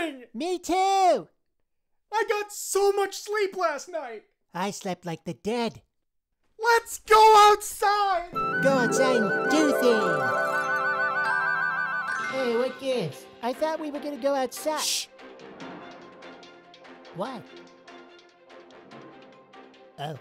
boring! Me too! I got so much sleep last night! I slept like the dead. Let's go outside! Go outside and do things! Hey, what gives? I thought we were gonna go outside. Shh! What? Oh.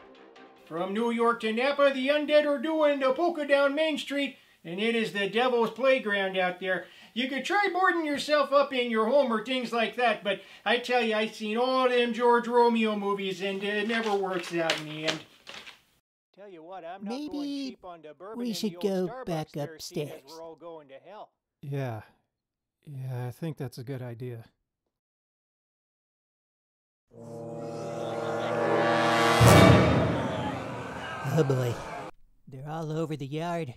From New York to Napa, the undead are doing the polka down Main Street, and it is the devil's playground out there. You could try boarding yourself up in your home or things like that, but I tell you, I've seen all them George Romeo movies, and it never works out in the end. Tell you what, I'm not Maybe going cheap on the bourbon we in should the old go Starbucks back there, seeing as upstairs. we're all going to hell. Yeah, I think that's a good idea. Oh boy. They're all over the yard.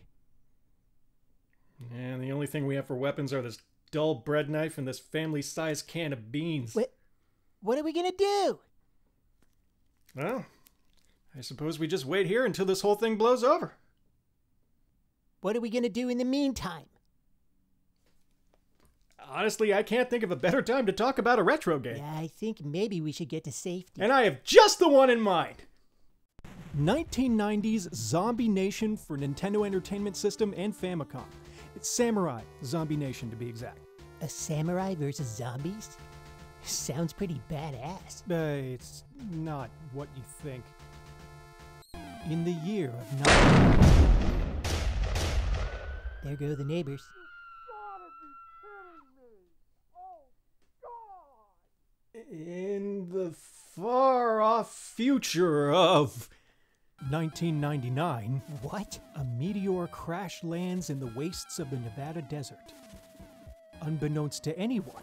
And the only thing we have for weapons are this dull bread knife and this family-sized can of beans. What are we gonna do? Well, I suppose we just wait here until this whole thing blows over. What are we gonna do in the meantime? Honestly, I can't think of a better time to talk about a retro game. Yeah, I think maybe we should get to safety. And I have just the one in mind. 1990s Zombie Nation for Nintendo Entertainment System and Famicom. It's Samurai Zombie Nation to be exact. A samurai versus zombies? Sounds pretty badass. It's not what you think. In the year of There go the neighbors. In the far-off future of 1999, What? a meteor crash lands in the wastes of the Nevada desert. Unbeknownst to anyone,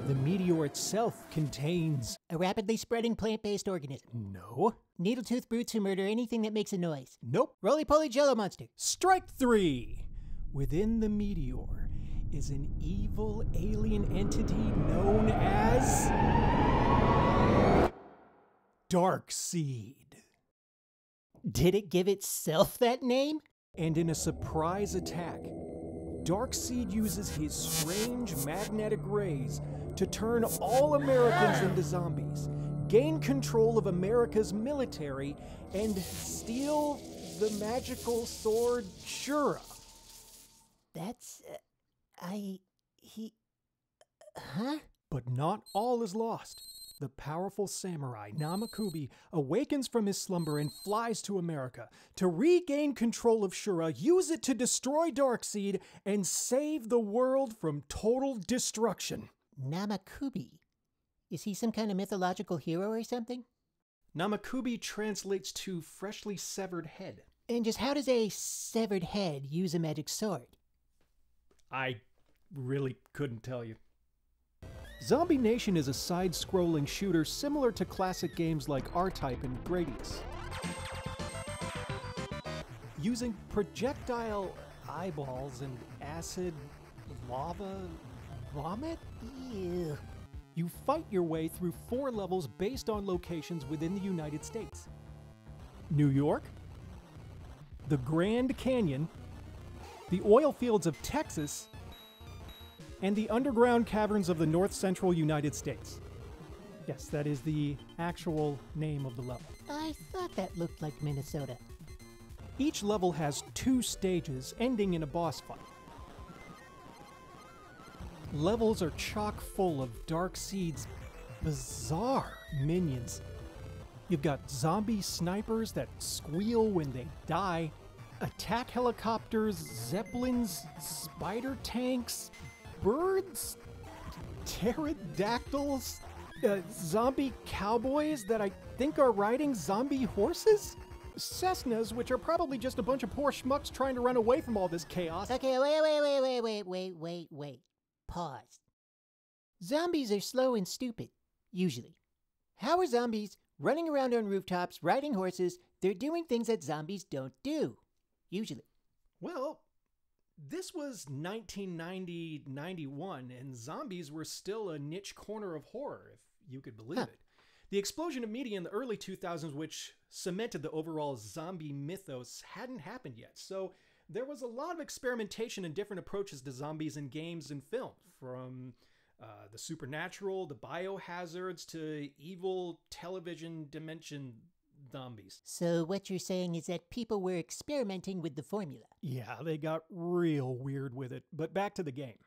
the meteor itself contains A rapidly spreading plant-based organism. no, Needle-toothed brutes who murder anything that makes a noise. nope. Roly-poly jello monster. Strike 3. Within the meteor is an evil alien entity known as Darkseed. Did it give itself that name? And in a surprise attack, Darkseid uses his strange magnetic rays to turn all Americans into zombies, gain control of America's military, and steal the magical sword Shura. That's... Huh? But not all is lost. The powerful samurai Namakubi awakens from his slumber and flies to America to regain control of Shura, use it to destroy Darkseid, and save the world from total destruction. Namakubi. Is he some kind of mythological hero or something? Namakubi translates to freshly severed head. And just how does a severed head use a magic sword? I really couldn't tell you. Zombie Nation is a side-scrolling shooter similar to classic games like R-Type and Gradius. Using projectile eyeballs and acid, lava, vomit? Ew. You fight your way through 4 levels based on locations within the United States. New York, the Grand Canyon, the oil fields of Texas, and the underground caverns of the north-central United States. Yes, that is the actual name of the level. I thought that looked like Minnesota. Each level has 2 stages, ending in a boss fight. Levels are chock full of Darkseid's bizarre minions. You've got zombie snipers that squeal when they die, attack helicopters, zeppelins, spider tanks, birds, pterodactyls, zombie cowboys that I think are riding zombie horses? Cessnas, which are probably just a bunch of poor schmucks trying to run away from all this chaos. Okay, wait. Pause. Zombies are slow and stupid, usually. How are zombies running around on rooftops, riding horses? They're doing things that zombies don't do, usually. Well, this was 1990-91, and zombies were still a niche corner of horror, if you could believe it. The explosion of media in the early 2000s, which cemented the overall zombie mythos, hadn't happened yet, so there was a lot of experimentation and different approaches to zombies in games and film, from the supernatural, the biohazards, to evil television dimension zombies. So what you're saying is that people were experimenting with the formula. Yeah, they got real weird with it. But back to the game.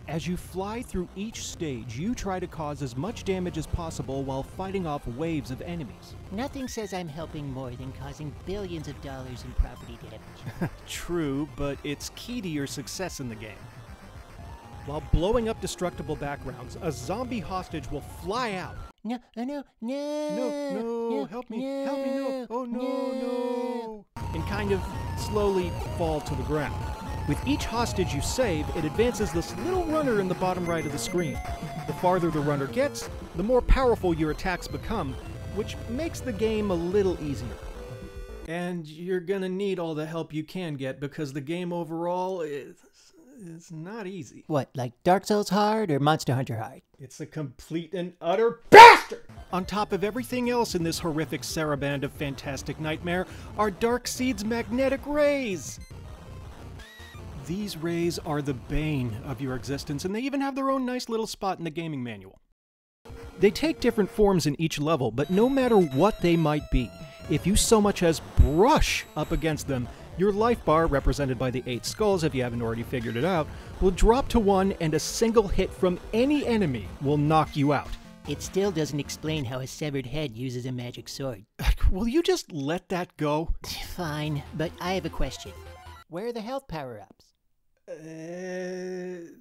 As you fly through each stage, you try to cause as much damage as possible while fighting off waves of enemies. Nothing says I'm helping more than causing billions of dollars in property damage. True, but it's key to your success in the game. While blowing up destructible backgrounds, a zombie hostage will fly out. No, no, no. No, help me, no. Oh, no. And kind of slowly fall to the ground. With each hostage you save, it advances this little runner in the bottom right of the screen. The farther the runner gets, the more powerful your attacks become, which makes the game a little easier. And you're gonna need all the help you can get because the game overall is not easy. What, like Dark Souls hard or Monster Hunter hard? It's a complete and utter bastard! On top of everything else in this horrific saraband of fantastic nightmare are Darkseid's magnetic rays! These rays are the bane of your existence, and they even have their own nice little spot in the gaming manual. They take different forms in each level, but no matter what they might be, if you so much as brush up against them, your life bar, represented by the 8 skulls if you haven't already figured it out, will drop to 1, and a single hit from any enemy will knock you out. It still doesn't explain how a severed head uses a magic sword. Will you just let that go? Fine, but I have a question. Where are the health power-ups?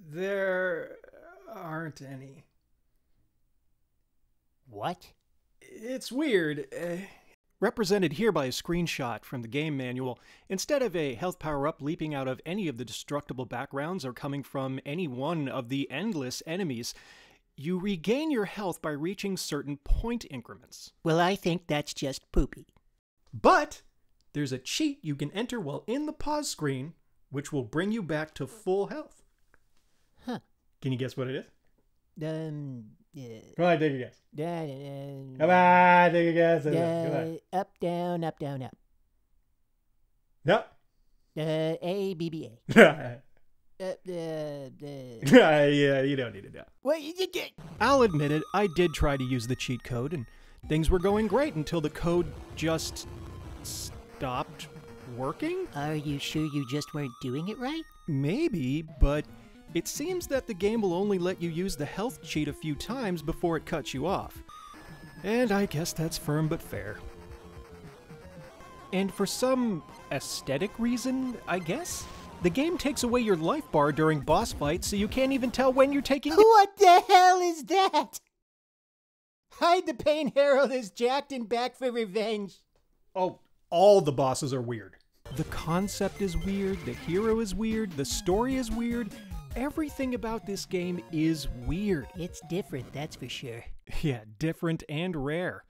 There aren't any. What? It's weird. Represented here by a screenshot from the game manual, instead of a health power-up leaping out of any of the destructible backgrounds or coming from any one of the endless enemies, you regain your health by reaching certain point increments. Well, I think that's just poopy. But there's a cheat you can enter while in the pause screen, which will bring you back to full health. Huh. Can you guess what it is? Yeah. Come on, take a guess. Come on, take a guess. Come on. Up, down, up, down, up. No. A, B, B, A. Yeah, you don't need to know. What you did? I'll admit it, I did try to use the cheat code, and things were going great until the code just stopped working? Are you sure you just weren't doing it right? Maybe, but it seems that the game will only let you use the health cheat a few times before it cuts you off. And I guess that's firm but fair. And for some aesthetic reason, I guess, the game takes away your life bar during boss fights so you can't even tell when you're taking What the hell is that? Hide the Pain Herald is jacked and back for revenge. Oh, all the bosses are weird. The concept is weird, the hero is weird, the story is weird. Everything about this game is weird. It's different, that's for sure. Yeah, different and rare.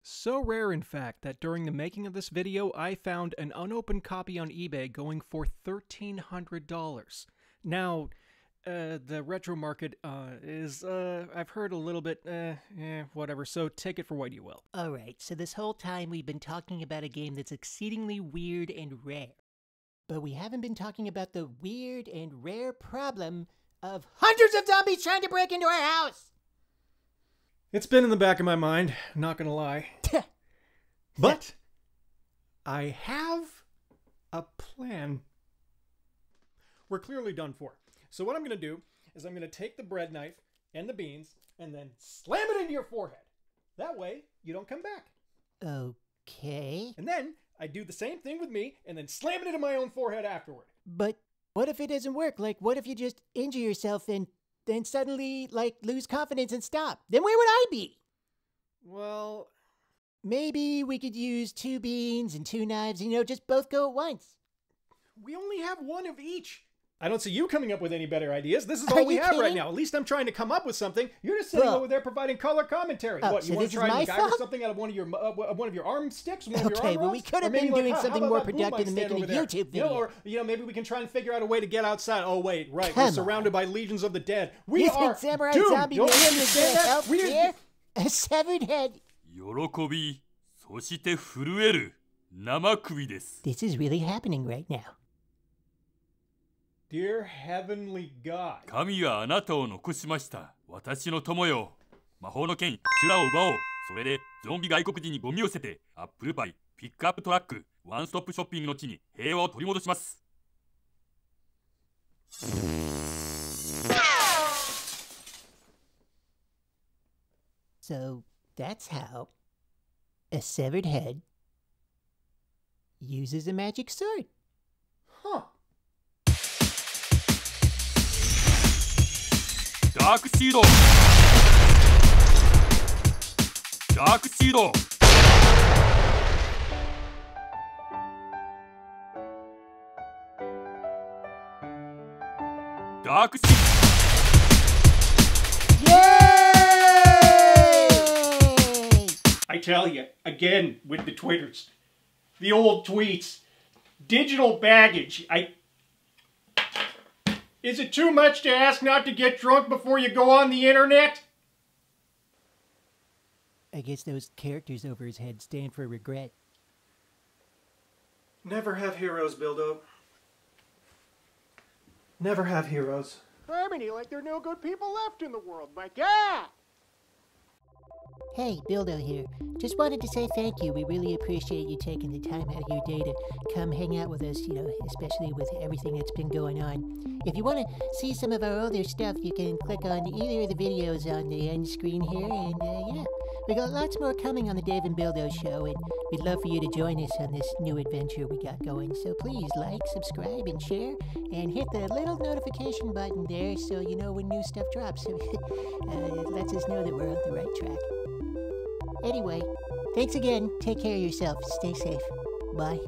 So rare, in fact, that during the making of this video, I found an unopened copy on eBay going for $1,300. Now, the retro market is, I've heard a little bit, whatever, so take it for what you will. Alright, so this whole time we've been talking about a game that's exceedingly weird and rare. But we haven't been talking about the weird and rare problem of hundreds of zombies trying to break into our house! It's been in the back of my mind, not gonna lie. But I have a plan. We're clearly done for. So what I'm gonna do is I'm gonna take the bread knife and the beans and then slam it into your forehead. That way, you don't come back. Okay. And then I do the same thing with me and then slam it into my own forehead afterward. But what if it doesn't work? Like, what if you just injure yourself and then suddenly, like, lose confidence and stop? Then where would I be? Well, maybe we could use 2 beans and 2 knives, you know, just both go at once. We only have one of each. I don't see you coming up with any better ideas. This is all we have right now. At least I'm trying to come up with something. You're just sitting over there providing color commentary. Oh, What, so you want this to is try my and MacGyver fault? something out of one of your arm sticks, one of your arm Okay, well, we rolls? could have Or maybe been doing how something about more that boom productive mic than stand making a over there? YouTube video. Or maybe we can try and figure out a way to get outside. Oh, wait, right. Come We're surrounded by legions of the dead. We You are think Samurai doomed. Zombie Don't Man you is understand gonna that? help here? A severed head. 喜び、そして震える生首です。 This is really happening right now. Dear Heavenly God. 神はあなたを残しました。私の友よ。魔法の剣、修羅を奪おう。それで、ゾンビ外国人にゴミを捨てて、アップルパイ、ピックアップトラック、ワンストップショッピングの地に平和を取り戻します。So that's how a severed head uses a magic sword. Huh. ダークシードダークシードダークシード I tell you, again with the Twitters, the old tweets, digital baggage. Is it too much to ask not to get drunk before you go on the internet? I guess those characters over his head stand for regret. Never have heroes, Bildo. Never have heroes. Harmony, like there are no good people left in the world. My God! Hey, Bildo here. Just wanted to say thank you. We really appreciate you taking the time out of your day to come hang out with us, especially with everything that's been going on. If you want to see some of our older stuff, you can click on either of the videos on the end screen here, and yeah, we got lots more coming on the Dave and Bildo show, and we'd love for you to join us on this new adventure we got going. So please like, subscribe, and share, and hit the little notification button there so you know when new stuff drops. It lets us know that we're on the right track. Anyway, thanks again. Take care of yourself. Stay safe. Bye.